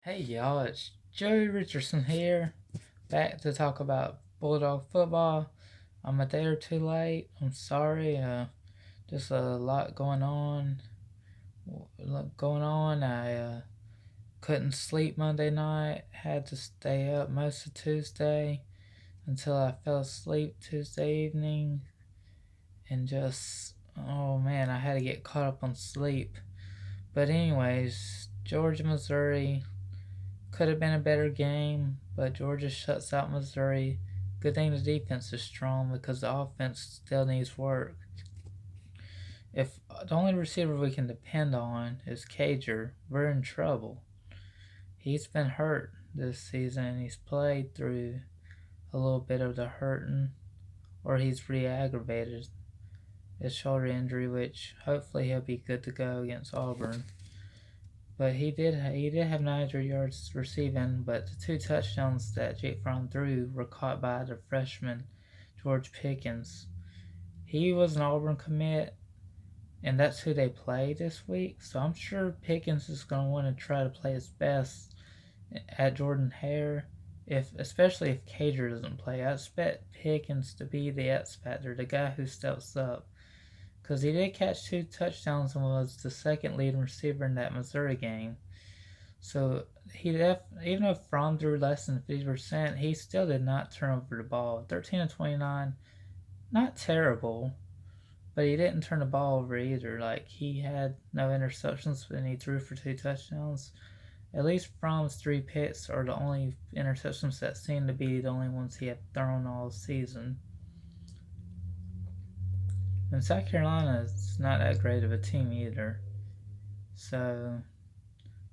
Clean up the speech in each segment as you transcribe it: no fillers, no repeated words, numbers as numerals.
Hey y'all, it's Joey Richardson here, back to talk about Bulldog football. I'm a day or two late. I'm sorry. Just a lot going on. I couldn't sleep Monday night. Had to stay up most of Tuesday until I fell asleep Tuesday evening, and just oh man, I had to get caught up on sleep. But anyways, Georgia, Missouri. Could have been a better game, but Georgia shuts out Missouri. Good thing the defense is strong because the offense still needs work. If the only receiver we can depend on is Cager, we're in trouble. He's been hurt this season and he's played through a little bit of the hurting, or he's re aggravated his shoulder injury, which hopefully he'll be good to go against Auburn. But he did have 900 yards receiving, but the two touchdowns that Jake Fromm threw were caught by the freshman George Pickens. He was an Auburn commit, and that's who they play this week. So I'm sure Pickens is going to want to try to play his best at Jordan Hare, especially if Cager doesn't play. I expect Pickens to be the X factor, the guy who steps up, because he did catch two touchdowns and was the second leading receiver in that Missouri game. So even if Fromm threw less than 50%, he still did not turn over the ball. 13 of 29, not terrible, but he didn't turn the ball over either. Like, he had no interceptions and he threw for two touchdowns. At least Fromm's three picks are the only interceptions that seem to be the only ones he had thrown all season. And South Carolina is not that great of a team either. So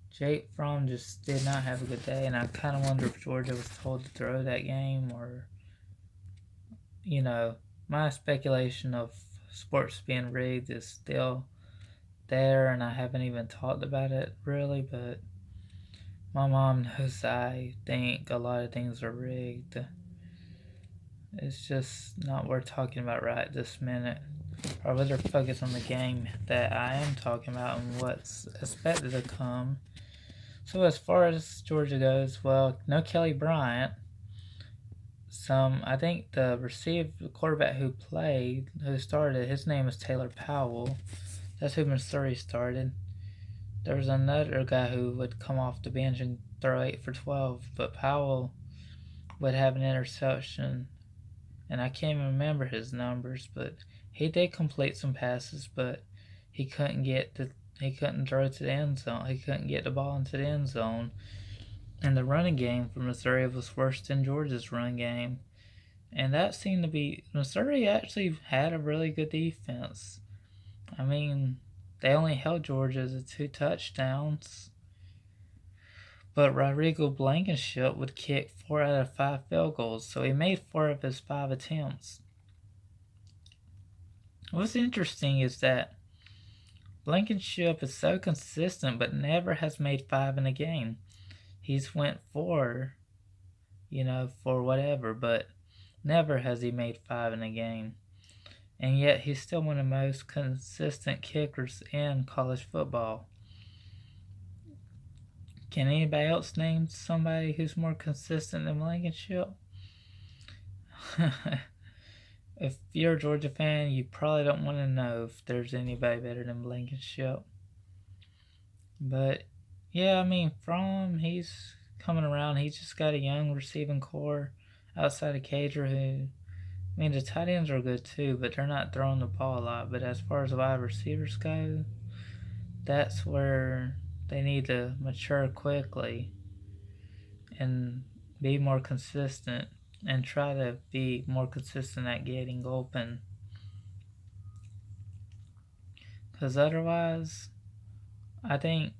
Jake Fromm just did not have a good day, and I kind of wonder if Georgia was told to throw that game, or, my speculation of sports being rigged is still there, and I haven't even talked about it really, but my mom knows I think a lot of things are rigged. It's just not worth talking about right this minute. I'd rather focus on the game that I am talking about and what's expected to come. So as far as Georgia goes, well, no Kelly Bryant. I think the quarterback who started, his name is Taylor Powell. That's who Missouri started. There was another guy who would come off the bench and throw 8 for 12, but Powell would have an interception, and I can't even remember his numbers, but he did complete some passes, but he couldn't throw to the end zone. He couldn't get the ball into the end zone. And the running game for Missouri was worse than Georgia's run game. And that seemed to be Missouri actually had a really good defense. I mean, they only held Georgia to two touchdowns. But Rodrigo Blankenship would kick 4 out of 5 field goals, so he made 4 of his 5 attempts. What's interesting is that Blankenship is so consistent but never has made 5 in a game. He's went 4, for whatever, but never has he made 5 in a game. And yet he's still one of the most consistent kickers in college football. Can anybody else name somebody who's more consistent than Blankenship? If you're a Georgia fan, you probably don't want to know if there's anybody better than Blankenship. But yeah, I mean, Fromm, he's coming around. He's just got a young receiving core outside of Cager who, I mean, the tight ends are good too, but they're not throwing the ball a lot. But as far as wide receivers go, that's where they need to mature quickly and be more consistent and try to be more consistent at getting open. Because otherwise, I think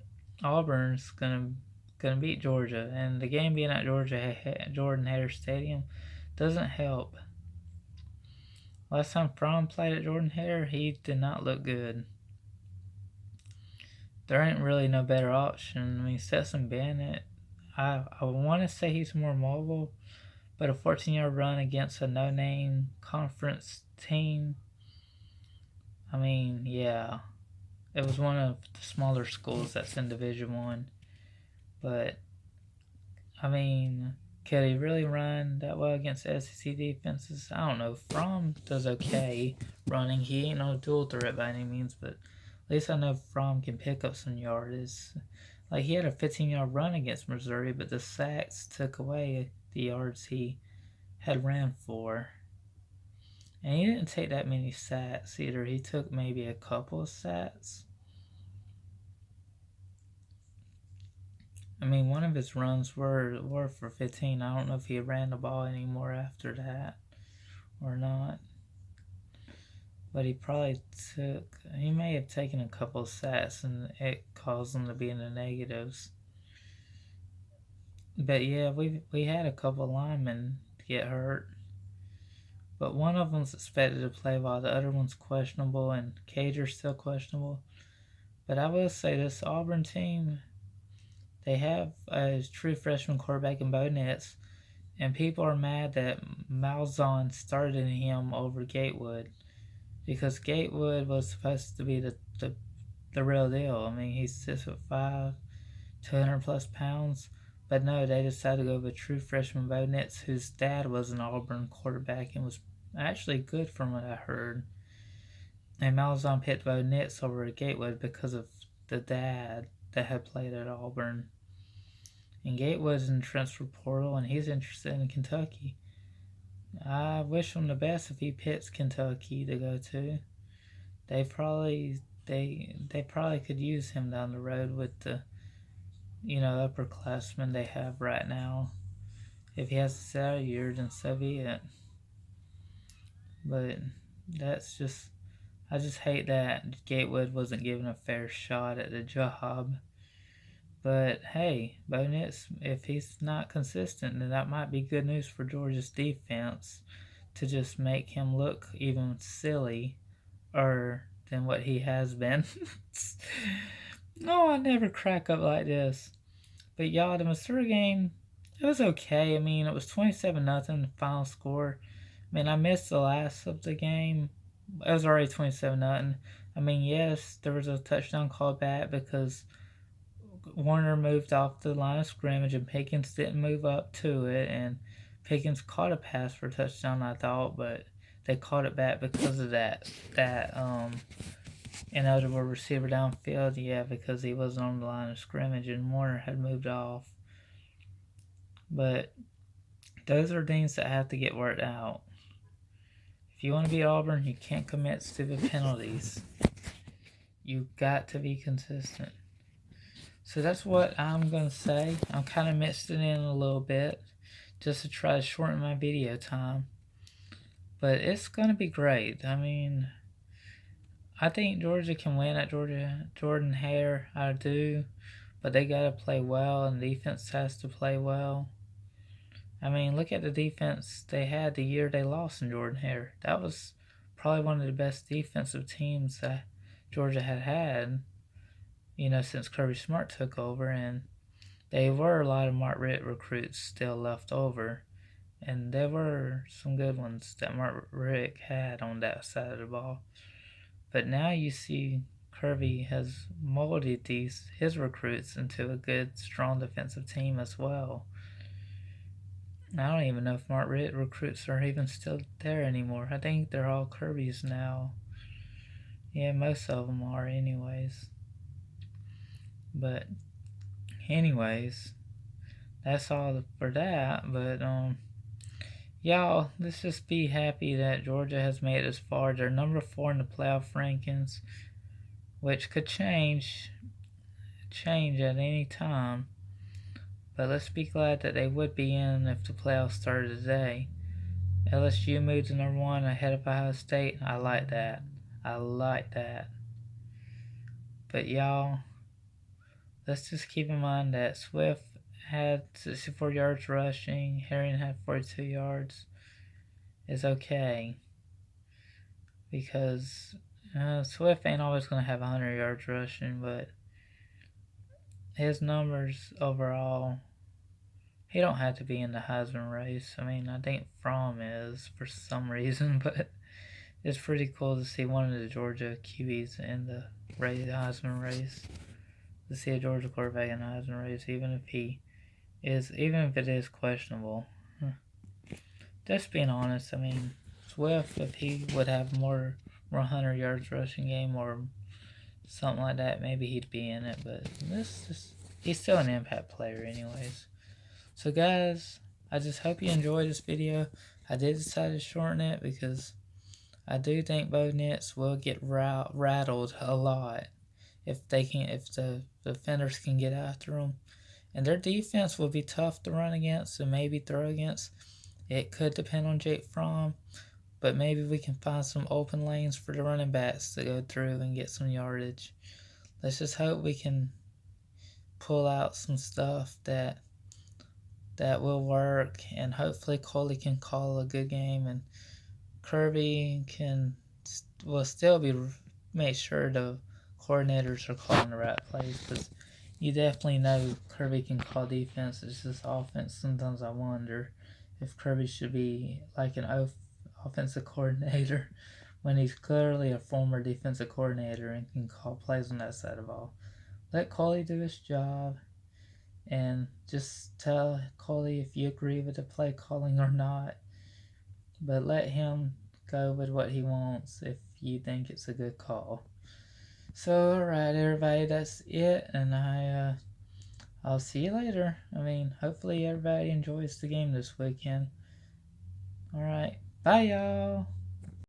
Auburn's gonna beat Georgia, and the game being at Jordan Hare Stadium doesn't help. Last time Fromm played at Jordan Hare, he did not look good. There ain't really no better option. I mean, Stetson Bennett, I want to say he's more mobile, but a 14-yard run against a no-name conference team, I mean, yeah, it was one of the smaller schools that's in Division 1, but I mean, could he really run that well against SEC defenses? I don't know. Fromm does okay running. He ain't no dual threat by any means, but at least I know Fromm can pick up some yardage. Like, he had a 15-yard run against Missouri, but the sacks took away the yards he had ran for. And he didn't take that many sacks either. He took maybe a couple of sacks. I mean, one of his runs were for 15. I don't know if he ran the ball anymore after that or not. But he may have taken a couple of sacks and it caused him to be in the negatives. But yeah, we had a couple of linemen get hurt. But one of them's expected to play while the other one's questionable, and Cager's still questionable. But I will say this Auburn team, they have a true freshman quarterback in Bo Nix, and people are mad that Malzahn started him over Gatewood, because Gatewood was supposed to be the real deal. I mean, he's 6'5", 200 plus pounds. But no, they decided to go with true freshman Bo Nix, whose dad was an Auburn quarterback and was actually good from what I heard. And Malzahn picked Bo Nix over Gatewood because of the dad that had played at Auburn. And Gatewood's in the transfer portal, and he's interested in Kentucky. I wish him the best if he picks Kentucky to go to. They probably could use him down the road with the upperclassmen they have right now. If he has to sit out a year, then so be it. But I just hate that Gatewood wasn't given a fair shot at the job. But hey, Bo Nix, if he's not consistent, then that might be good news for Georgia's defense to just make him look even silly than what he has been. No, I never crack up like this. But y'all, the Missouri game, it was okay. I mean, it was 27-0 final score. I mean, I missed the last of the game. It was already 27-0. I mean, yes, there was a touchdown called back because Warner moved off the line of scrimmage and Pickens didn't move up to it, and Pickens caught a pass for a touchdown, I thought, but they caught it back because of that ineligible receiver downfield. Yeah, because he wasn't on the line of scrimmage and Warner had moved off. But those are things that have to get worked out. If you want to beat Auburn, you can't commit stupid penalties. You've got to be consistent. So that's what I'm going to say. I'm kind of mixed it in a little bit just to try to shorten my video time. But it's going to be great. I mean, I think Georgia can win at Jordan-Hare. I do. But they got to play well, and the defense has to play well. I mean, look at the defense they had the year they lost in Jordan-Hare. That was probably one of the best defensive teams that Georgia had, since Kirby Smart took over. And there were a lot of Mark Richt recruits still left over. And there were some good ones that Mark Richt had on that side of the ball. But now you see Kirby has molded his recruits into a good, strong defensive team as well. I don't even know if Mark Richt recruits are even still there anymore. I think they're all Kirby's now. Yeah, most of them are anyways. But anyways, that's all for that. But y'all, let's just be happy that Georgia has made it this far. They're number 4 in the playoff rankings, which could change at any time. But let's be glad that they would be in if the playoffs started today. LSU moved to number 1 ahead of Ohio State. I like that. But y'all, let's just keep in mind that Swift had 64 yards rushing. Herring had 42 yards. It's okay. Because Swift ain't always going to have 100 yards rushing, but his numbers overall, he don't have to be in the Heisman race. I mean, I think Fromm is for some reason, but it's pretty cool to see one of the Georgia QBs in the Heisman race. To see a Georgia quarterback in the Heisman race, even if he is, even if it is questionable, just being honest, I mean, Swift, if he would have more 100 yards rushing game or something like that, maybe he'd be in it. But he's still an impact player, anyways. So, guys, I just hope you enjoyed this video. I did decide to shorten it because I do think Bo Nix will get rattled a lot if the defenders can get after them. And their defense will be tough to run against and maybe throw against. It could depend on Jake Fromm, but maybe we can find some open lanes for the running backs to go through and get some yardage. Let's just hope we can pull out some stuff that will work, and hopefully Coley can call a good game, and Kirby will still be make sure the coordinators are calling the right plays, because you definitely know Kirby can call defense. It's just offense. Sometimes I wonder if Kirby should be like an offensive coordinator when he's clearly a former defensive coordinator and can call plays on that side of the ball. Let Coley do his job, and just tell Coley if you agree with the play calling or not. But let him go with what he wants if you think it's a good call. So, alright, everybody, that's it, and I'll see you later. I mean, hopefully everybody enjoys the game this weekend. Alright, bye, y'all.